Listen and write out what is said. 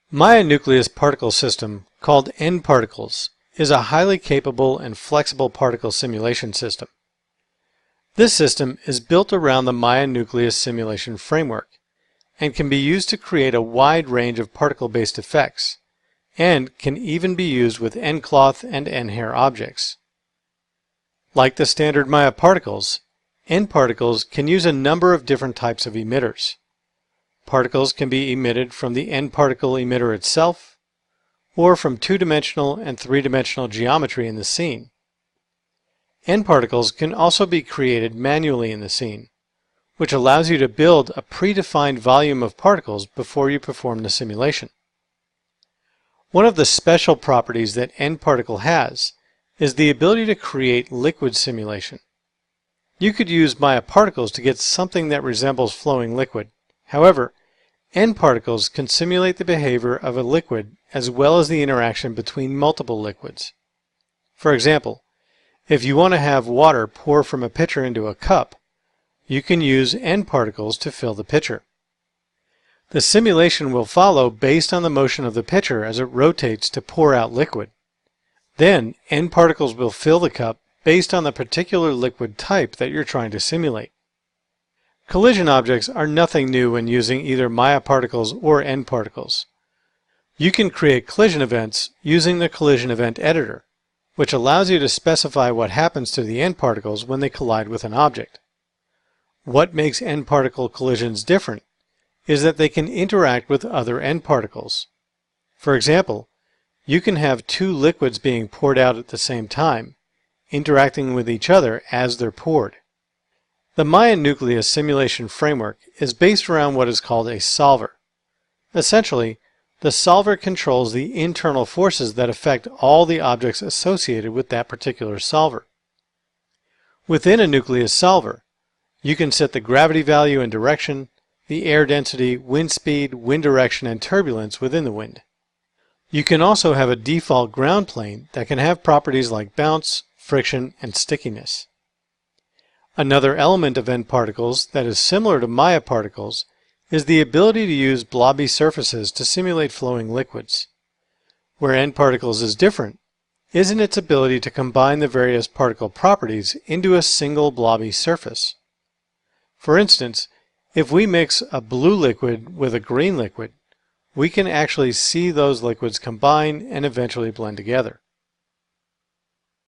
Maya nucleus particle system, called nParticles, is a highly capable and flexible particle simulation system. This system is built around the Maya nucleus simulation framework and can be used to create a wide range of particle-based effects, and can even be used with nCloth and nHair objects. Like the standard Maya particles, nParticles can use a number of different types of emitters. Particles can be emitted from the nParticle emitter itself, or from two-dimensional and three-dimensional geometry in the scene. nParticles can also be created manually in the scene, which allows you to build a predefined volume of particles before you perform the simulation. One of the special properties that nParticle has is the ability to create liquid simulation. You could use Maya particles to get something that resembles flowing liquid. However, nParticles can simulate the behavior of a liquid as well as the interaction between multiple liquids. For example, if you want to have water pour from a pitcher into a cup, you can use nParticles to fill the pitcher. The simulation will follow based on the motion of the pitcher as it rotates to pour out liquid. Then, nParticles will fill the cup based on the particular liquid type that you're trying to simulate. Collision objects are nothing new when using either Maya particles or nParticles. You can create collision events using the collision event editor, which allows you to specify what happens to the nParticles when they collide with an object. What makes nParticle collisions different is that they can interact with other nParticles. For example, you can have two liquids being poured out at the same time, interacting with each other as they're poured. The Maya nucleus simulation framework is based around what is called a solver. Essentially, the solver controls the internal forces that affect all the objects associated with that particular solver. Within a nucleus solver, you can set the gravity value and direction, the air density, wind speed, wind direction, and turbulence within the wind. You can also have a default ground plane that can have properties like bounce, friction, and stickiness. Another element of nParticles that is similar to Maya particles is the ability to use blobby surfaces to simulate flowing liquids. Where nParticles is different is in its ability to combine the various particle properties into a single blobby surface. For instance, if we mix a blue liquid with a green liquid, we can actually see those liquids combine and eventually blend together.